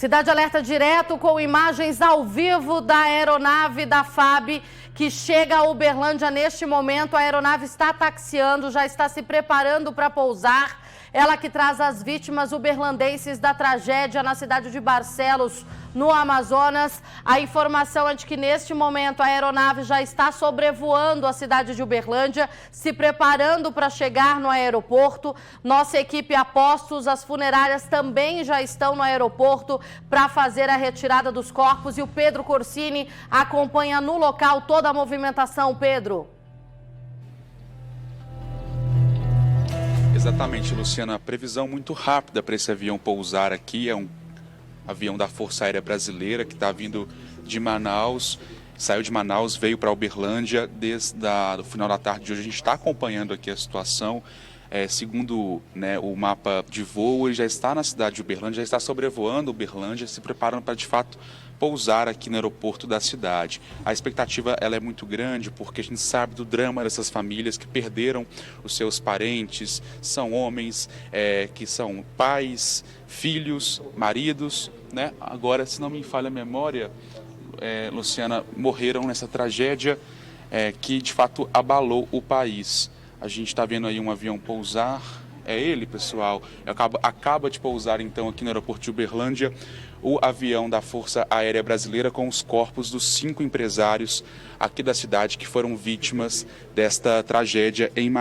Cidade Alerta direto com imagens ao vivo da aeronave da FAB que chega a Uberlândia neste momento. A aeronave está taxiando, já está se preparando para pousar. Ela que traz as vítimas uberlandenses da tragédia na cidade de Barcelos, no Amazonas. A informação é de que neste momento a aeronave já está sobrevoando a cidade de Uberlândia, se preparando para chegar no aeroporto. Nossa equipe a postos, as funerárias também já estão no aeroporto para fazer a retirada dos corpos. E o Pedro Corsini acompanha no local toda a movimentação. Pedro. Exatamente, Luciana. Previsão muito rápida para esse avião pousar aqui. É um avião da Força Aérea Brasileira que está vindo de Manaus. Saiu de Manaus, veio para Uberlândia desde o final da tarde de hoje. A gente está acompanhando aqui a situação. Segundo o mapa de voo, ele já está na cidade de Uberlândia, já está sobrevoando Uberlândia, se preparando para, de fato, pousar aqui no aeroporto da cidade. A expectativa ela é muito grande porque a gente sabe do drama dessas famílias que perderam os seus parentes, são homens que são pais, filhos, maridos, né? Agora, se não me falha a memória, Luciana, morreram nessa tragédia que de fato abalou o país. A gente está vendo aí um avião pousar, é ele, pessoal, acaba de pousar então aqui no aeroporto de Uberlândia o avião da Força Aérea Brasileira com os corpos dos 5 empresários aqui da cidade que foram vítimas desta tragédia em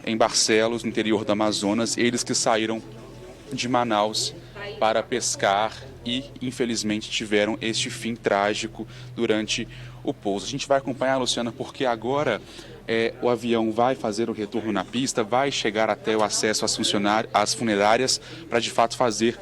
em Barcelos, no interior do Amazonas, eles que saíram de Manaus para pescar e, infelizmente, tiveram este fim trágico durante o pouso. A gente vai acompanhar, Luciana, porque agora o avião vai fazer o retorno na pista, vai chegar até o acesso às funerárias para, de fato, fazer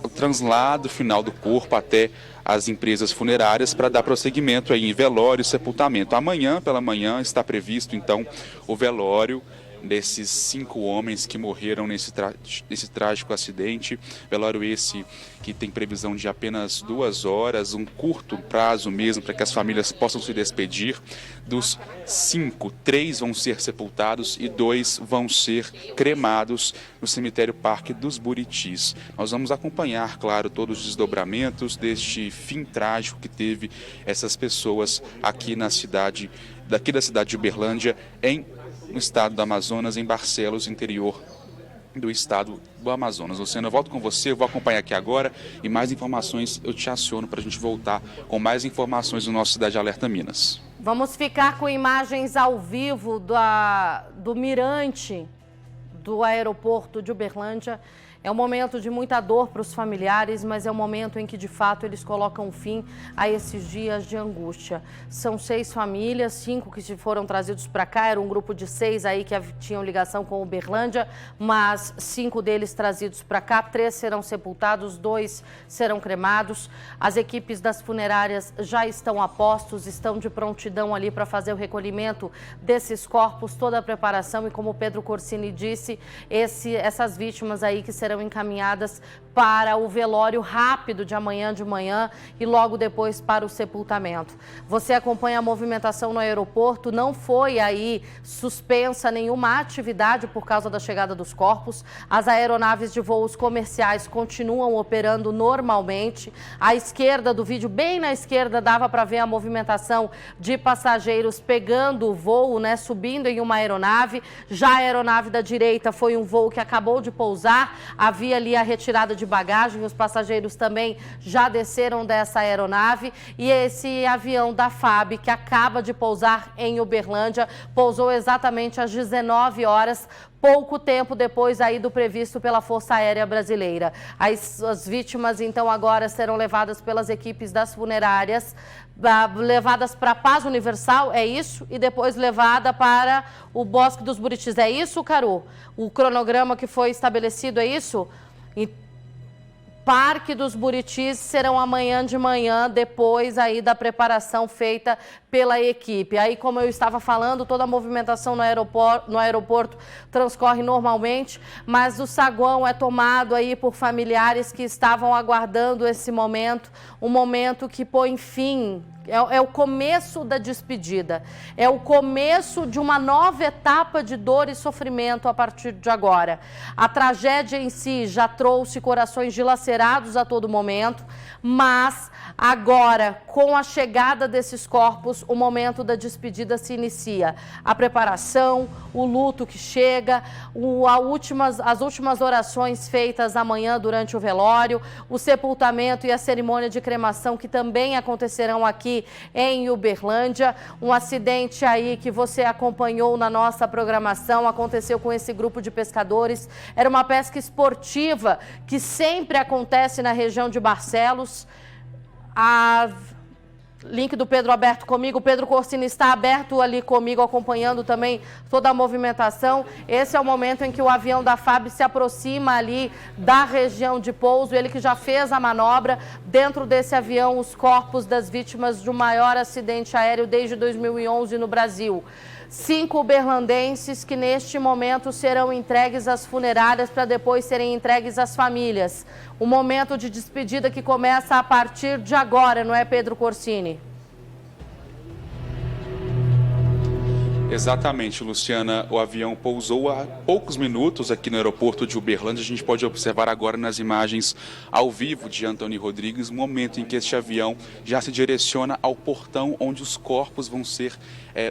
o translado final do corpo até as empresas funerárias para dar prosseguimento aí em velório e sepultamento. Amanhã, pela manhã, está previsto, então, o velório desses 5 homens que morreram nesse trágico acidente. Velório esse que tem previsão de apenas 2 horas, um curto prazo mesmo para que as famílias possam se despedir. Dos 5, 3 vão ser sepultados e 2 vão ser cremados no cemitério Parque dos Buritis. Nós vamos acompanhar, claro, todos os desdobramentos deste fim trágico que teve essas pessoas aqui da cidade de Uberlândia, no estado do Amazonas, em Barcelos, interior do estado do Amazonas. Luciana, eu volto com você, eu vou acompanhar aqui agora e mais informações eu te aciono para a gente voltar com mais informações do nosso Cidade Alerta Minas. Vamos ficar com imagens ao vivo do mirante do aeroporto de Uberlândia. É um momento de muita dor para os familiares, mas é um momento em que, de fato, eles colocam fim a esses dias de angústia. São 6 famílias, 5 que foram trazidos para cá, era um grupo de 6 aí que tinham ligação com Uberlândia, mas 5 deles trazidos para cá, 3 serão sepultados, 2 serão cremados. As equipes das funerárias já estão a postos, estão de prontidão ali para fazer o recolhimento desses corpos, toda a preparação e, como o Pedro Corsini disse, essas vítimas aí que serão encaminhadas para o velório rápido de amanhã de manhã e logo depois para o sepultamento. Você acompanha a movimentação no aeroporto, não foi aí suspensa nenhuma atividade por causa da chegada dos corpos. As aeronaves de voos comerciais continuam operando normalmente. À esquerda do vídeo, bem na esquerda, dava para ver a movimentação de passageiros pegando o voo, subindo em uma aeronave. Já a aeronave da direita foi um voo que acabou de pousar. Havia ali a retirada de bagagem, os passageiros também já desceram dessa aeronave e esse avião da FAB que acaba de pousar em Uberlândia, pousou exatamente às 19 horas, pouco tempo depois aí do previsto pela Força Aérea Brasileira. As vítimas, então, agora serão levadas pelas equipes das funerárias, levadas para a Paz Universal, é isso? E depois levada para o Bosque dos Buritis, é isso, Caru? O cronograma que foi estabelecido, é isso? E Parque dos Buritis serão amanhã de manhã, depois aí da preparação feita pela equipe. Aí, como eu estava falando, toda a movimentação no aeroporto transcorre normalmente, mas o saguão é tomado aí por familiares que estavam aguardando esse momento, um momento que põe fim É o começo da despedida, é o começo de uma nova etapa de dor e sofrimento a partir de agora. A tragédia em si já trouxe corações dilacerados a todo momento, mas agora, com a chegada desses corpos, o momento da despedida se inicia. A preparação, o luto que chega, as últimas orações feitas amanhã durante o velório, o sepultamento e a cerimônia de cremação que também acontecerão aqui em Uberlândia. Um acidente aí que você acompanhou na nossa programação, aconteceu com esse grupo de pescadores. Era uma pesca esportiva que sempre acontece na região de Barcelos. Link do Pedro aberto comigo, o Pedro Corsini está aberto ali comigo, acompanhando também toda a movimentação. Esse é o momento em que o avião da FAB se aproxima ali da região de pouso, ele que já fez a manobra. Dentro desse avião, os corpos das vítimas do maior acidente aéreo desde 2011 no Brasil. 5 uberlandenses que neste momento serão entregues às funerárias para depois serem entregues às famílias. O momento de despedida que começa a partir de agora, não é, Pedro Corsini? Exatamente, Luciana. O avião pousou há poucos minutos aqui no aeroporto de Uberlândia. A gente pode observar agora nas imagens ao vivo de Antony Rodrigues o momento em que este avião já se direciona ao portão onde os corpos vão ser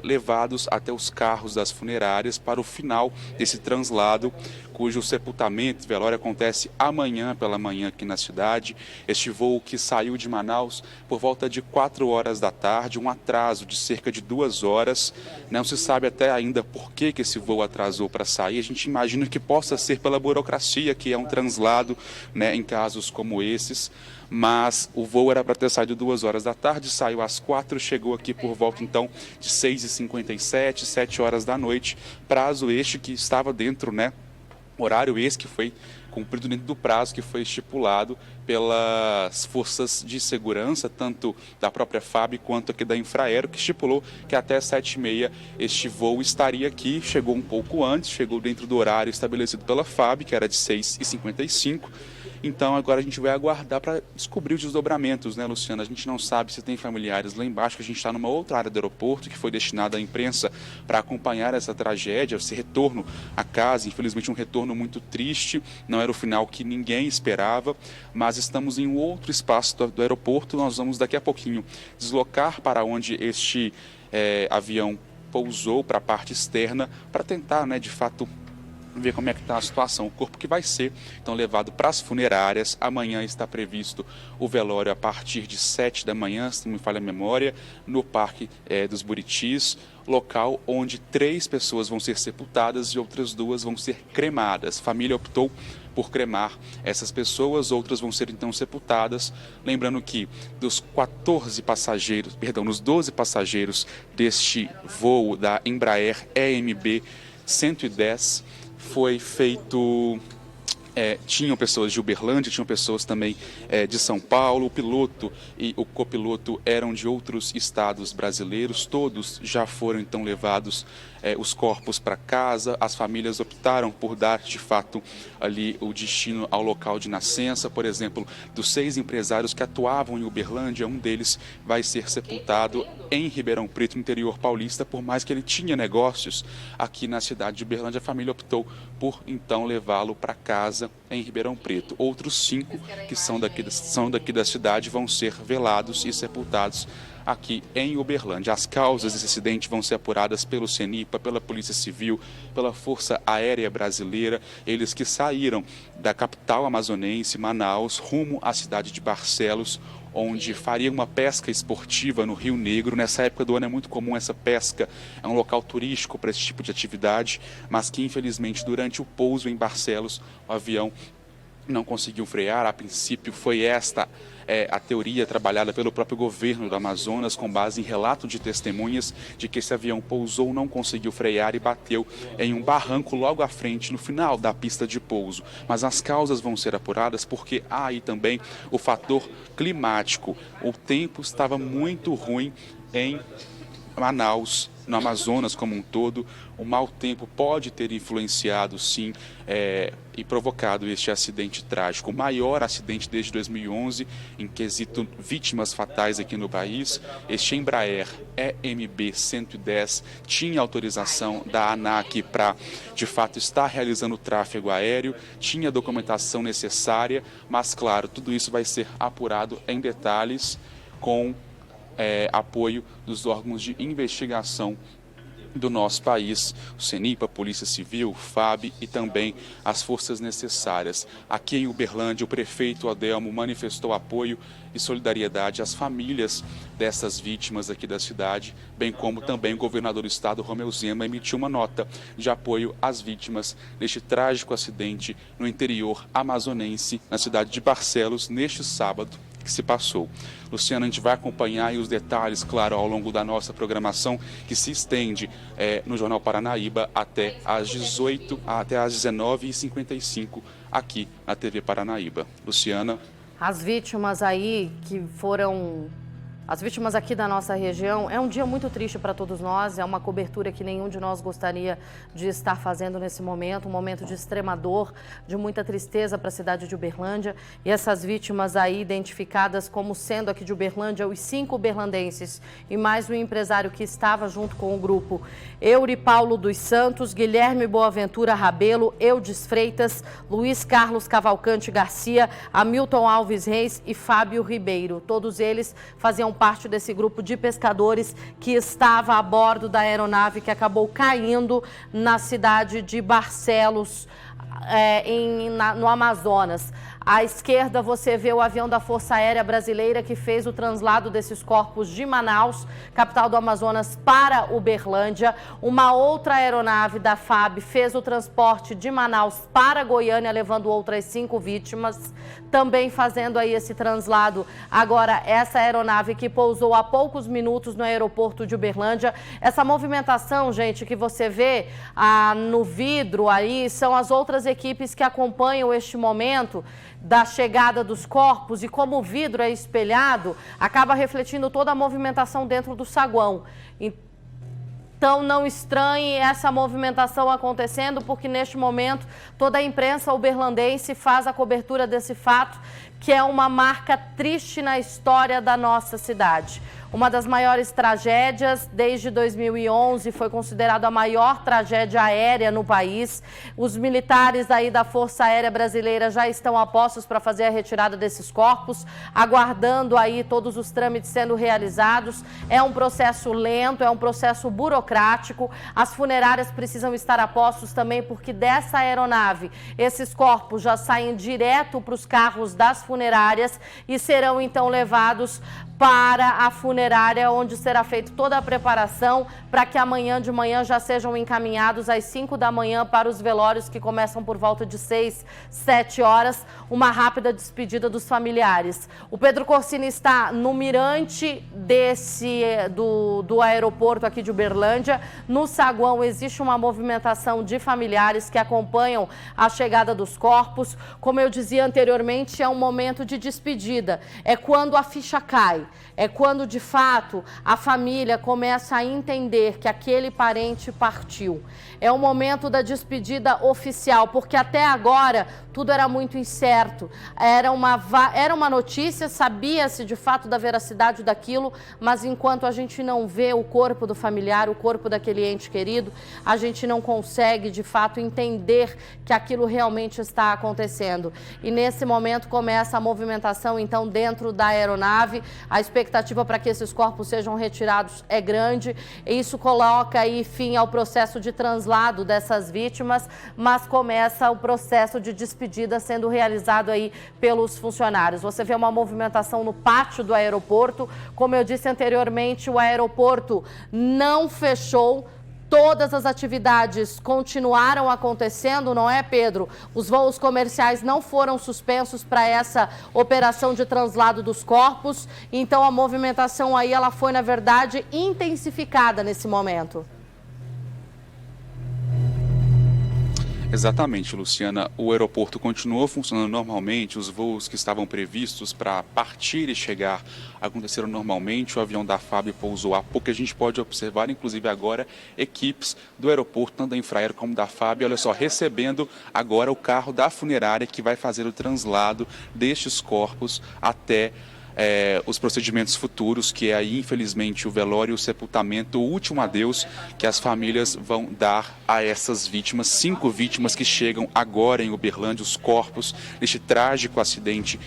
levados até os carros das funerárias para o final desse translado, cujo sepultamento, velório, acontece amanhã pela manhã aqui na cidade. Este voo que saiu de Manaus por volta de 4 horas da tarde, um atraso de cerca de 2 horas. Não se sabe até ainda por que esse voo atrasou para sair. A gente imagina que possa ser pela burocracia, que é um translado, né, em casos como esses. Mas o voo era para ter saído 2 horas da tarde, saiu às 4, chegou aqui por volta então de 6h57, 7 horas da noite. Prazo este que estava dentro, né? Horário esse que foi cumprido dentro do prazo que foi estipulado pelas forças de segurança, tanto da própria FAB quanto aqui da Infraero, que estipulou que até 7h30 este voo estaria aqui. Chegou um pouco antes, chegou dentro do horário estabelecido pela FAB, que era de 6h55. Então agora a gente vai aguardar para descobrir os desdobramentos, né, Luciana? A gente não sabe se tem familiares lá embaixo, que a gente está numa outra área do aeroporto que foi destinada à imprensa para acompanhar essa tragédia, esse retorno à casa. Infelizmente um retorno muito triste, não era o final que ninguém esperava, mas estamos em um outro espaço do aeroporto. Nós vamos daqui a pouquinho deslocar para onde este avião pousou, para a parte externa, para tentar, né, de fato, ver como é que está a situação. O corpo que vai ser então levado para as funerárias. Amanhã está previsto o velório a partir de 7 da manhã, se não me falha a memória, no Parque dos Buritis, local onde 3 pessoas vão ser sepultadas e outras 2 vão ser cremadas. A família optou por cremar essas pessoas, outras vão ser então sepultadas. Lembrando que dos 12 passageiros deste voo da Embraer EMB 110, foi feito... tinham pessoas de Uberlândia, tinham pessoas também de São Paulo. O piloto e o copiloto eram de outros estados brasileiros. Todos já foram então levados os corpos para casa. As famílias optaram por dar de fato ali o destino ao local de nascença. Por exemplo, dos 6 empresários que atuavam em Uberlândia, um deles vai ser sepultado em Ribeirão Preto, interior paulista. Por mais que ele tinha negócios aqui na cidade de Uberlândia, a família optou por então levá-lo para casa em Ribeirão Preto. Outros 5 que são daqui da cidade vão ser velados e sepultados aqui em Uberlândia. As causas desse acidente vão ser apuradas pelo CENIPA, pela Polícia Civil, pela Força Aérea Brasileira. Eles que saíram da capital amazonense, Manaus, rumo à cidade de Barcelos, onde faria uma pesca esportiva no Rio Negro. Nessa época do ano é muito comum essa pesca, é um local turístico para esse tipo de atividade, mas que infelizmente durante o pouso em Barcelos o avião não conseguiu frear. A princípio foi esta a teoria trabalhada pelo próprio governo do Amazonas, com base em relato de testemunhas de que esse avião pousou, não conseguiu frear e bateu em um barranco logo à frente, no final da pista de pouso. Mas as causas vão ser apuradas, porque há aí também o fator climático. O tempo estava muito ruim em Manaus, no Amazonas como um todo. O mau tempo pode ter influenciado, sim, e provocado este acidente trágico. O maior acidente desde 2011, em quesito vítimas fatais aqui no país. Este Embraer EMB 110 tinha autorização da ANAC para, de fato, estar realizando o tráfego aéreo, tinha documentação necessária, mas, claro, tudo isso vai ser apurado em detalhes com apoio dos órgãos de investigação do nosso país, o CENIPA, Polícia Civil, FAB e também as forças necessárias. Aqui em Uberlândia, o prefeito Adelmo manifestou apoio e solidariedade às famílias dessas vítimas aqui da cidade, bem como também o governador do estado, Romeu Zema, emitiu uma nota de apoio às vítimas deste trágico acidente no interior amazonense, na cidade de Barcelos, neste sábado que se passou. Luciana, a gente vai acompanhar aí os detalhes, claro, ao longo da nossa programação, que se estende no Jornal Paranaíba até às 19h55 aqui na TV Paranaíba. Luciana. As vítimas aí que foram... As vítimas aqui da nossa região, é um dia muito triste para todos nós, é uma cobertura que nenhum de nós gostaria de estar fazendo nesse momento, um momento de extrema dor, de muita tristeza para a cidade de Uberlândia. E essas vítimas aí identificadas como sendo aqui de Uberlândia, os 5 uberlandenses e mais um empresário que estava junto com o grupo: Eury Paulo dos Santos, Guilherme Boaventura Rabelo, Eudes Freitas, Luiz Carlos Cavalcante Garcia, Hamilton Alves Reis e Fábio Ribeiro. Todos eles faziam parte desse grupo de pescadores que estava a bordo da aeronave que acabou caindo na cidade de Barcelos, no Amazonas. À esquerda você vê o avião da Força Aérea Brasileira que fez o translado desses corpos de Manaus, capital do Amazonas, para Uberlândia. Uma outra aeronave da FAB fez o transporte de Manaus para Goiânia, levando outras 5 vítimas, também fazendo aí esse translado. Agora, essa aeronave que pousou há poucos minutos no aeroporto de Uberlândia. Essa movimentação, gente, que você vê no vidro aí, são as outras equipes que acompanham este momento da chegada dos corpos, e como o vidro é espelhado, acaba refletindo toda a movimentação dentro do saguão. Então não estranhe essa movimentação acontecendo, porque neste momento toda a imprensa uberlandense faz a cobertura desse fato, que é uma marca triste na história da nossa cidade. Uma das maiores tragédias desde 2011, foi considerada a maior tragédia aérea no país. Os militares aí da Força Aérea Brasileira já estão a postos para fazer a retirada desses corpos, aguardando aí todos os trâmites sendo realizados. É um processo lento, é um processo burocrático. As funerárias precisam estar a postos também, porque dessa aeronave esses corpos já saem direto para os carros das funerárias e serão então levados para a funerária, onde será feita toda a preparação para que amanhã de manhã já sejam encaminhados às 5 da manhã para os velórios, que começam por volta de 6, 7 horas, uma rápida despedida dos familiares. O Pedro Corsini está no mirante do aeroporto aqui de Uberlândia. No saguão existe uma movimentação de familiares que acompanham a chegada dos corpos. Como eu dizia anteriormente, é um momento de despedida, é quando a ficha cai. É quando, de fato, a família começa a entender que aquele parente partiu. É o momento da despedida oficial, porque até agora tudo era muito incerto. Era uma notícia, sabia-se de fato da veracidade daquilo, mas enquanto a gente não vê o corpo do familiar, o corpo daquele ente querido, a gente não consegue, de fato, entender que aquilo realmente está acontecendo. E nesse momento começa a movimentação, então, dentro da aeronave. A expectativa para que esses corpos sejam retirados é grande. Isso coloca aí fim ao processo de translado dessas vítimas, mas começa o processo de despedida sendo realizado aí pelos funcionários. Você vê uma movimentação no pátio do aeroporto. Como eu disse anteriormente, o aeroporto não fechou. Todas as atividades continuaram acontecendo, não é, Pedro? Os voos comerciais não foram suspensos para essa operação de translado dos corpos. Então, a movimentação aí, ela foi, na verdade, intensificada nesse momento. Exatamente, Luciana. O aeroporto continuou funcionando normalmente, os voos que estavam previstos para partir e chegar aconteceram normalmente, o avião da FAB pousou há pouco. A gente pode observar, inclusive agora, equipes do aeroporto, tanto da Infraero como da FAB, olha só, recebendo agora o carro da funerária que vai fazer o translado destes corpos até os procedimentos futuros, que é aí, infelizmente, o velório e o sepultamento, o último adeus que as famílias vão dar a essas vítimas, 5 vítimas que chegam agora em Uberlândia, os corpos deste trágico acidente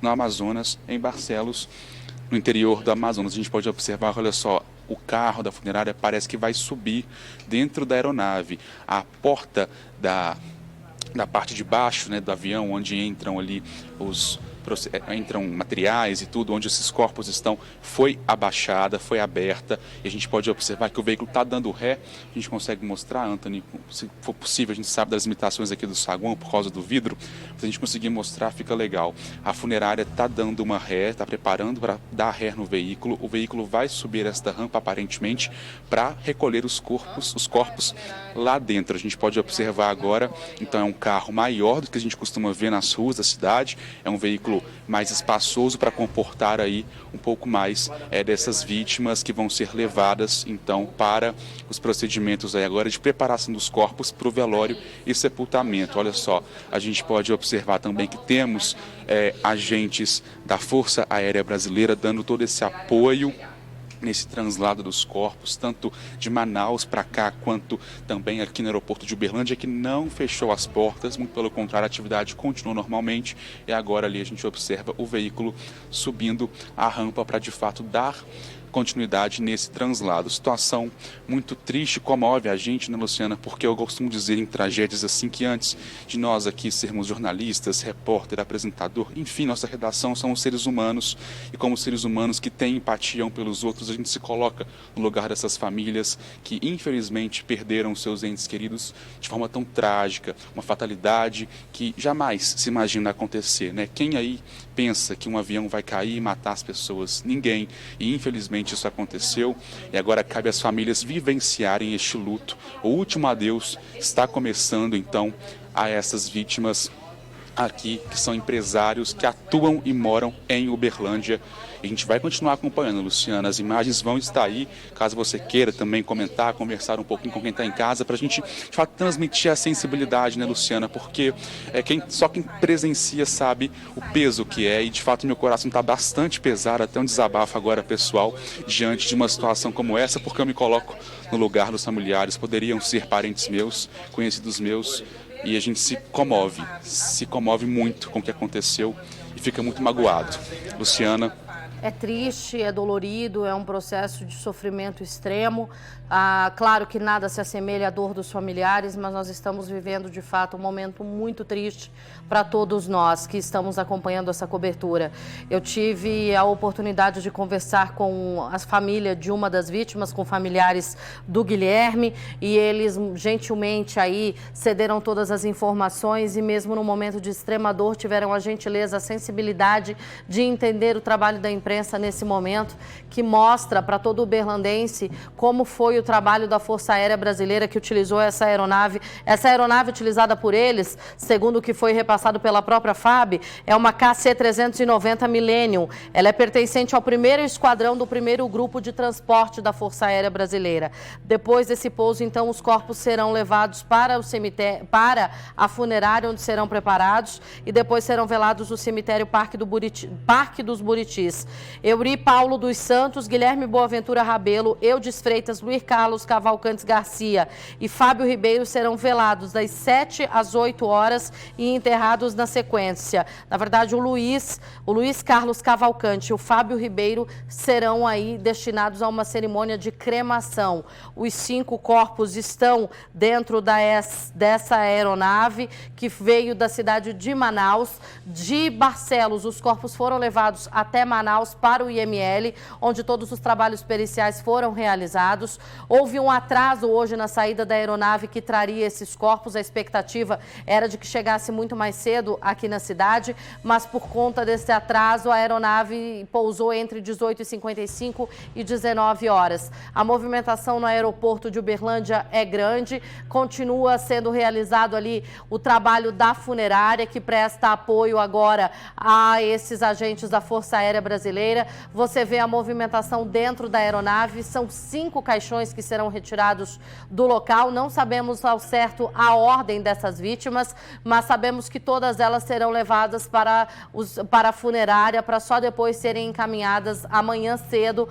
no Amazonas, em Barcelos, no interior do Amazonas. A gente pode observar, olha só, o carro da funerária parece que vai subir dentro da aeronave. A porta da parte de baixo, né, do avião, onde entram ali entram materiais e tudo, onde esses corpos estão, foi abaixada, foi aberta, e a gente pode observar que o veículo está dando ré. A gente consegue mostrar, Anthony, se for possível. A gente sabe das limitações aqui do saguão por causa do vidro, se a gente conseguir mostrar, fica legal. A funerária está dando uma ré, está preparando para dar ré no veículo. O veículo vai subir esta rampa, aparentemente, para recolher os corpos lá dentro. A gente pode observar agora, então é um carro maior do que a gente costuma ver nas ruas da cidade, é um veículo mais espaçoso para comportar aí um pouco mais dessas vítimas que vão ser levadas então para os procedimentos aí agora de preparação dos corpos para o velório e sepultamento. Olha só, a gente pode observar também que temos agentes da Força Aérea Brasileira dando todo esse apoio nesse translado dos corpos, tanto de Manaus para cá, quanto também aqui no aeroporto de Uberlândia, que não fechou as portas, muito pelo contrário, a atividade continua normalmente, e agora ali a gente observa o veículo subindo a rampa para de fato dar continuidade nesse translado. Situação muito triste, comove a gente, né, Luciana? Porque eu costumo dizer em tragédias assim que antes de nós aqui sermos jornalistas, repórter, apresentador, enfim, nossa redação são os seres humanos, e como seres humanos que têm empatia um pelos outros, a gente se coloca no lugar dessas famílias que infelizmente perderam seus entes queridos de forma tão trágica, uma fatalidade que jamais se imagina acontecer, né? Quem aí pensa que um avião vai cair e matar as pessoas? Ninguém. E infelizmente isso aconteceu, e agora cabe às famílias vivenciarem este luto. O último adeus está começando então a essas vítimas aqui, que são empresários que atuam e moram em Uberlândia. E a gente vai continuar acompanhando, Luciana. As imagens vão estar aí, caso você queira também comentar, conversar um pouquinho com quem está em casa, para a gente, de fato, transmitir a sensibilidade, né, Luciana? Porque só quem presencia sabe o peso que é, e de fato meu coração está bastante pesado, até um desabafo agora pessoal, diante de uma situação como essa, porque eu me coloco no lugar dos familiares. Poderiam ser parentes meus, conhecidos meus, e a gente se comove muito com o que aconteceu e fica muito magoado. Luciana. É triste, é dolorido, é um processo de sofrimento extremo. Claro que nada se assemelha à dor dos familiares, mas nós estamos vivendo, de fato, um momento muito triste para todos nós que estamos acompanhando essa cobertura. Eu tive a oportunidade de conversar com a família de uma das vítimas, com familiares do Guilherme, e eles gentilmente aí cederam todas as informações, e mesmo no momento de extrema dor tiveram a gentileza, a sensibilidade de entender o trabalho da imprensa nesse momento, que mostra para todo uberlandense como foi o trabalho da Força Aérea Brasileira, que utilizou essa aeronave. Essa aeronave utilizada por eles, segundo o que foi repassado pela própria FAB, é uma KC-390 Millennium. Ela é pertencente ao 1º Esquadrão do 1º Grupo de Transporte da Força Aérea Brasileira. Depois desse pouso, então, os corpos serão levados para o cemitério, para a funerária, onde serão preparados, e depois serão velados no cemitério Parque dos Buritis. Euri Paulo dos Santos, Guilherme Boaventura Rabelo, Eudes Freitas, Luiz Carlos Cavalcantes Garcia e Fábio Ribeiro serão velados das 7 às 8 horas e enterrados na sequência. Na verdade, o Luiz Carlos Cavalcante e o Fábio Ribeiro serão aí destinados a uma cerimônia de cremação. Os 5 corpos estão dentro dessa aeronave que veio da cidade de Manaus. De Barcelos, os corpos foram levados até Manaus Manaus para o IML, onde todos os trabalhos periciais foram realizados. Houve um atraso hoje na saída da aeronave que traria esses corpos. A expectativa era de que chegasse muito mais cedo aqui na cidade, mas por conta desse atraso, a aeronave pousou entre 18h55 e 19 horas. A movimentação no aeroporto de Uberlândia é grande, continua sendo realizado ali o trabalho da funerária, que presta apoio agora a esses agentes da Força Aérea Brasileira. Você vê a movimentação dentro da aeronave, são 5 caixões que serão retirados do local. Não sabemos ao certo a ordem dessas vítimas, mas sabemos que todas elas serão levadas para a funerária, para só depois serem encaminhadas amanhã cedo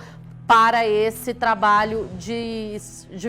para esse trabalho de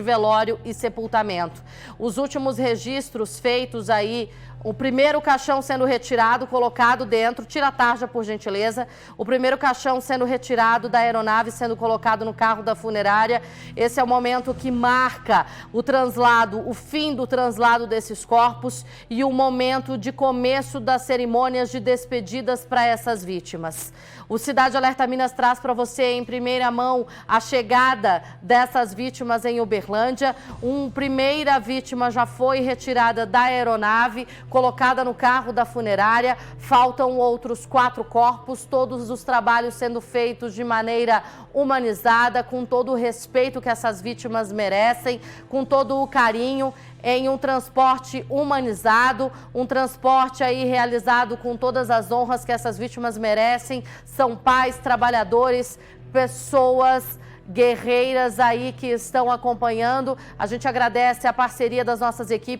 velório e sepultamento. Os últimos registros feitos aí, o primeiro caixão sendo retirado, colocado dentro, tira a tarja por gentileza, o primeiro caixão sendo retirado da aeronave, sendo colocado no carro da funerária. Esse é o momento que marca o translado, o fim do translado desses corpos e o momento de começo das cerimônias de despedidas para essas vítimas. O Cidade Alerta Minas traz para você em primeira mão a chegada dessas vítimas em Uberlândia. Uma primeira vítima já foi retirada da aeronave, colocada no carro da funerária. Faltam outros 4 corpos, todos os trabalhos sendo feitos de maneira humanizada, com todo o respeito que essas vítimas merecem, com todo o carinho, em um transporte humanizado, um transporte aí realizado com todas as honras que essas vítimas merecem. São pais, trabalhadores, pessoas guerreiras aí que estão acompanhando. A gente agradece a parceria das nossas equipes